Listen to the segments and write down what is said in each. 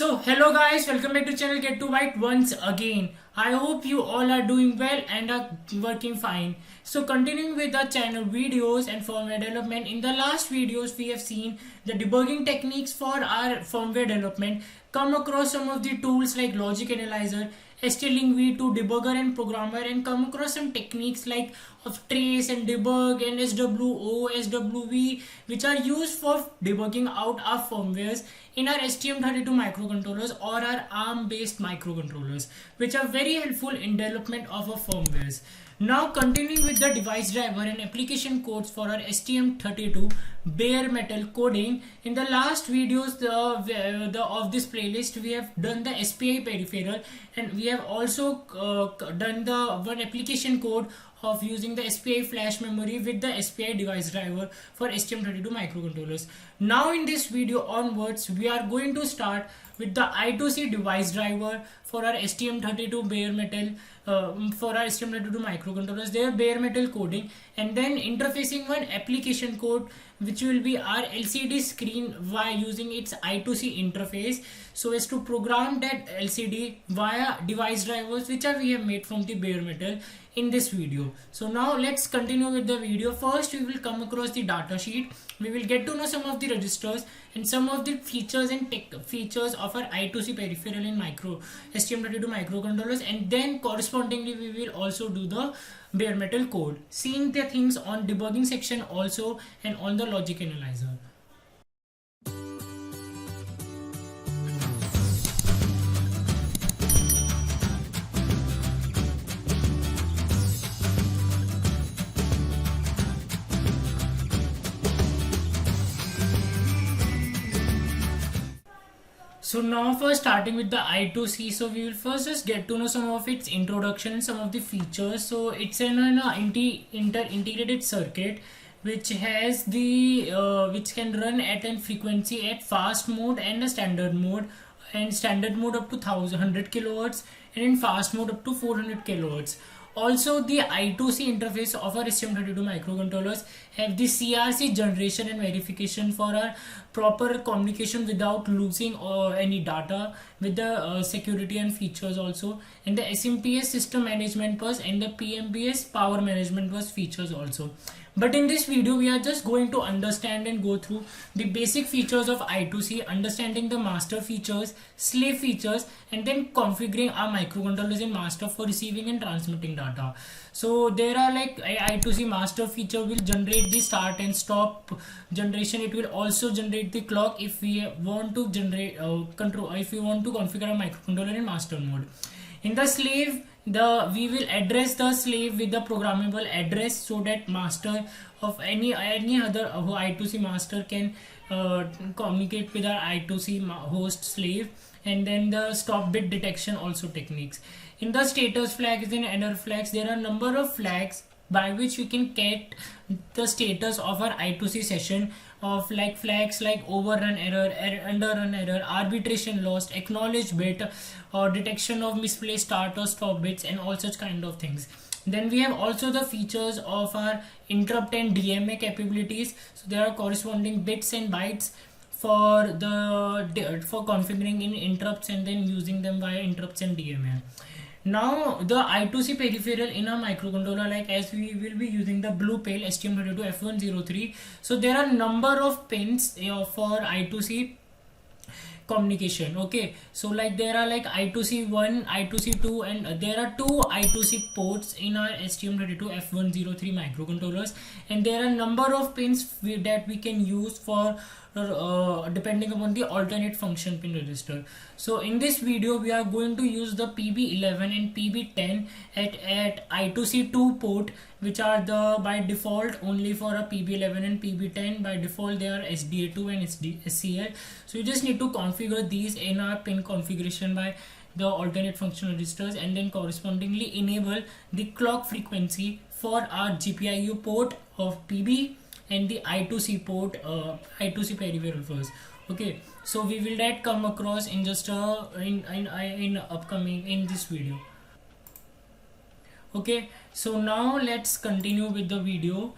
So hello guys, welcome back to channel Get to White once again. I hope you all are doing well and are working fine. So continuing with the channel videos and firmware development, in the last videos we have seen the debugging techniques for our firmware development, come across some of the tools like Logic Analyzer, STLink V2 debugger and programmer, and come across some techniques like of trace and debug and SWO, SWV, which are used for debugging out our firmwares in our STM32 microcontrollers or our ARM based microcontrollers, which are very helpful in development of our firmwares. Now continuing with the device driver and application codes for our STM32 bare metal coding. In the last videos of this playlist we have done the SPI peripheral, and we have also done the one application code of using the SPI flash memory with the SPI device driver for STM32 microcontrollers. Now in this video onwards we are going to start with the I2C device driver for our STM32 bare metal for our STM32 microcontrollers, their bare metal coding, and then interfacing one application code which will be our LCD screen via using its I2C interface, so as to program that LCD via device drivers which are we have made from the bare metal in this video. So now let's continue with the video. First we will come across the data sheet. We will get to know some of the registers and some of the features and features of our I2C peripheral in STM32 microcontrollers, and then correspondingly we will also do the bare metal code, seeing the things on debugging section also and on the logic analyzer. So now first starting with the I2C, so we will first just get to know some of its introduction and some of the features. So it's an integrated circuit which has the which can run at a frequency at fast mode and a standard mode, and standard mode up to 100 kilohertz and in fast mode up to 400 kilohertz. Also, the I2C interface of our STM32 microcontrollers have the CRC generation and verification for our proper communication without losing any data, with the security and features also, and the SMPS system management bus and the PMBS power management bus features also. But in this video we are just going to understand and go through the basic features of I2C, understanding the master features, slave features, and then configuring our microcontrollers in master for receiving and transmitting data. So there are like I2C master feature will generate the start and stop generation. It will also generate the clock if we want to generate if we want to configure a microcontroller in master mode. In the slave, we will address the slave with the programmable address, so that master of any other I2C master can communicate with our I2C host slave, and then the stop bit detection also techniques. In the status flags and error flags, there are a number of flags by which we can get the status of our I2C session, of like flags like overrun error, underrun error, arbitration lost, acknowledged bit, or detection of misplaced start or stop bits, and all such kind of things. Then we have also the features of our interrupt and DMA capabilities. So there are corresponding bits and bytes for configuring in interrupts and then using them via interrupts and DMA. Now the I2C peripheral in a microcontroller, like as we will be using the BluePail STM32 F103, so there are number of pins for I2C communication. Okay, so like there are like I2C1, I2C2, and there are two I2C ports in our STM32 F103 microcontrollers, and there are number of pins that we can use for depending upon the alternate function pin register. So in this video we are going to use the PB11 and PB10 at I2C2 port, which are the by default only for a PB11 and PB10. By default they are SDA2 and SCL. So you just need to configure these in our pin configuration by the alternate function registers, and then correspondingly enable the clock frequency for our GPIO port of PB and the I2C port, I2C peripheral first. Okay, so we will that come across in just in upcoming in this video. Okay, so now let's continue with the video.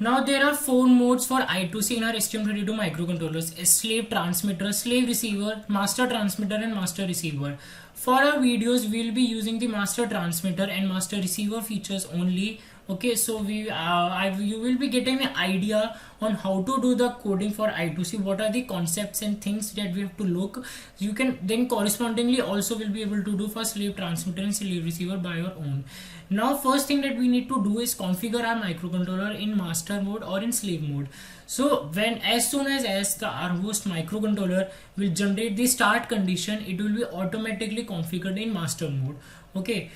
Now there are 4 modes for I2C in our STM32 microcontrollers: slave transmitter, slave receiver, master transmitter, and master receiver. For our videos, we will be using the master transmitter and master receiver features only. Okay, so you will be getting an idea on how to do the coding for I2C, what are the concepts and things that we have to look. You can then correspondingly also will be able to do for slave transmitter and slave receiver by your own. Now first thing that we need to do is configure our microcontroller in master mode or in slave mode. So as soon as our host microcontroller will generate the start condition, it will be automatically configured in master mode. Okay,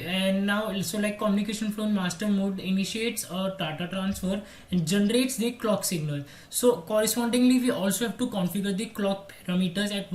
and now so like communication flow in master mode initiates a data transfer and generates the clock signal. So correspondingly we also have to configure the clock parameters, at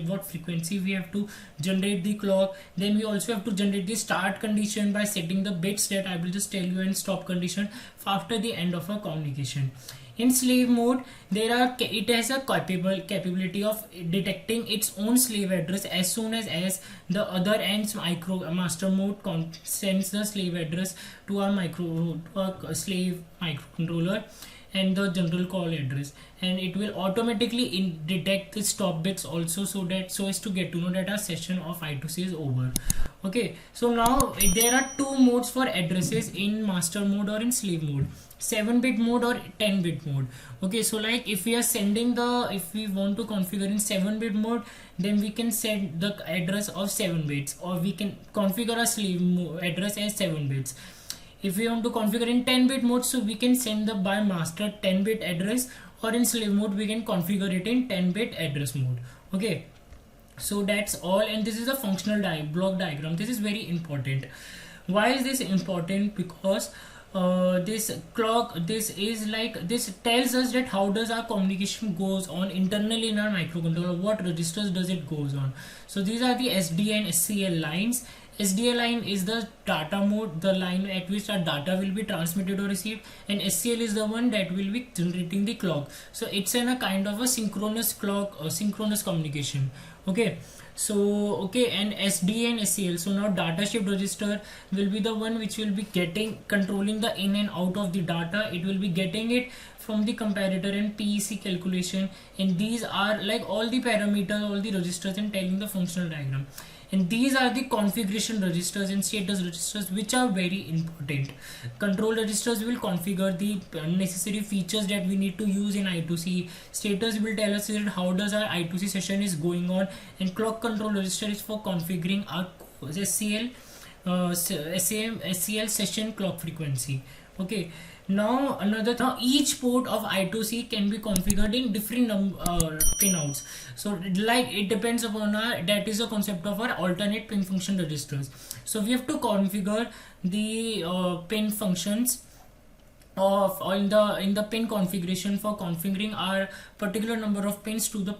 what frequency we have to generate the clock. Then we also have to generate the start condition by setting the bits that I will just tell you, and stop condition after the end of a communication. In slave mode, it has a capability of detecting its own slave address as soon as the other end's master mode sends the slave address to our slave microcontroller and the general call address, and it will automatically detect the stop bits also, so as to get to know that our session of I2C is over. Okay, so now there are 2 modes for addresses in master mode or in slave mode: 7-bit mode or 10-bit mode. Okay, so like if we want to configure in 7-bit mode, then we can set the address of 7 bits, or we can configure a slave address as 7 bits. If we want to configure in 10-bit mode, so we can send the by master 10-bit address, or in slave mode we can configure it in 10-bit address mode. Okay, so that's all, and this is a functional block diagram. This is very important. Why is this important? Because this tells us that how does our communication goes on internally in our microcontroller, what registers does it goes on. So these are the SDA and SCL lines. SDA line is the data mode, the line at which our data will be transmitted or received, and SCL is the one that will be generating the clock. So it's in a kind of a synchronous clock or synchronous communication. Okay, so and SDA and SCL, so now data shift register will be the one which will be controlling the in and out of the data. It will be getting it from the comparator and PEC calculation, and these are like all the parameters, all the registers, and telling the functional diagram. And these are the configuration registers and status registers, which are very important. Control registers will configure the necessary features that we need to use in I2C. Status will tell us that how does our I2C session is going on, and clock control register is for configuring our SCL session clock frequency. Okay, now each port of I2C can be configured in different pinouts. So like it depends upon that is a concept of our alternate pin function registers. So we have to configure the pin functions in the pin configuration for configuring our particular number of pins to the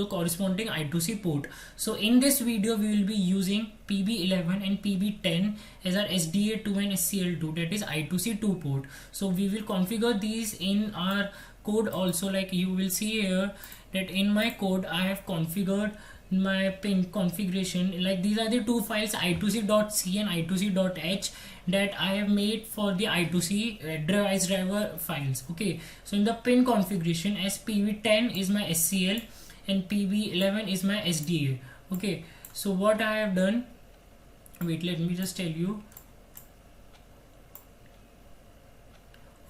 corresponding I2C port. So in this video we will be using PB11 and PB10 as our SDA2 and SCL2, that is I2C 2 port. So we will configure these in our code also. Like you will see here that in my code I have configured my pin configuration. Like these are the 2 files, I2C.c and I2C.h, that I have made for the I2C device driver files. Okay, so in the pin configuration, as PB10 is my SCL and PB11 is my SDA. Okay, so what I have done, wait, let me just tell you.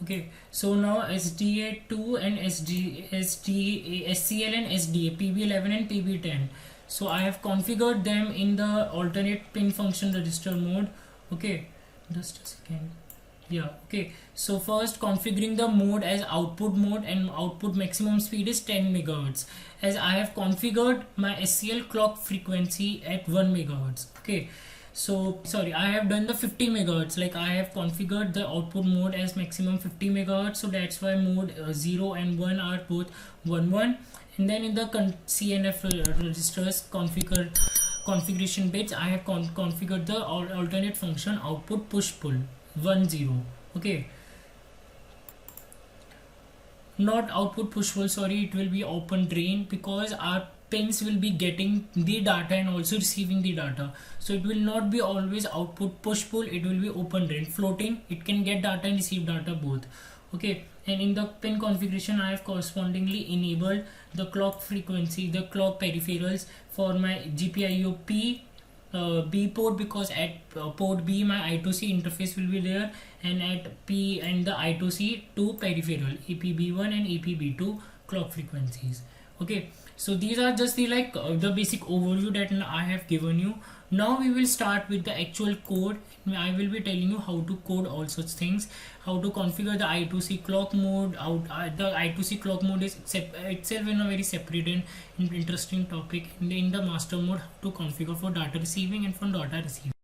Okay, so now SDA2 and SCL and SDA, PB11 and PB10. So I have configured them in the alternate pin function register mode. Okay, just a second. Yeah, okay, so first configuring the mode as output mode, and output maximum speed is 10 megahertz, as I have configured my SCL clock frequency at 1 megahertz. Okay, so sorry, I have done the 50 megahertz. Like I have configured the output mode as maximum 50 megahertz, so that's why mode 0 and 1 are both 1. And then in the CNF registers configuration bits, I have configured the alternate function output push pull 10. Okay, not output push pull, sorry, it will be open drain, because our pins will be getting the data and also receiving the data. So it will not be always output push pull, it will be open range floating. It can get data and receive data both. Okay, and in the pin configuration I have correspondingly enabled the clock frequency, the clock peripherals for my GPIO P B port, because at port B my I2C interface will be there, and at P and the I2C two peripheral EPB1 and EPB2 clock frequencies. Okay, so these are just the the basic overview that I have given you. Now we will start with the actual code. I will be telling you how to code all such things, how to configure the I2C clock mode. The I2C clock mode is itself in a very separate and interesting topic. In the master mode, how to configure for data receiving and for data receiving.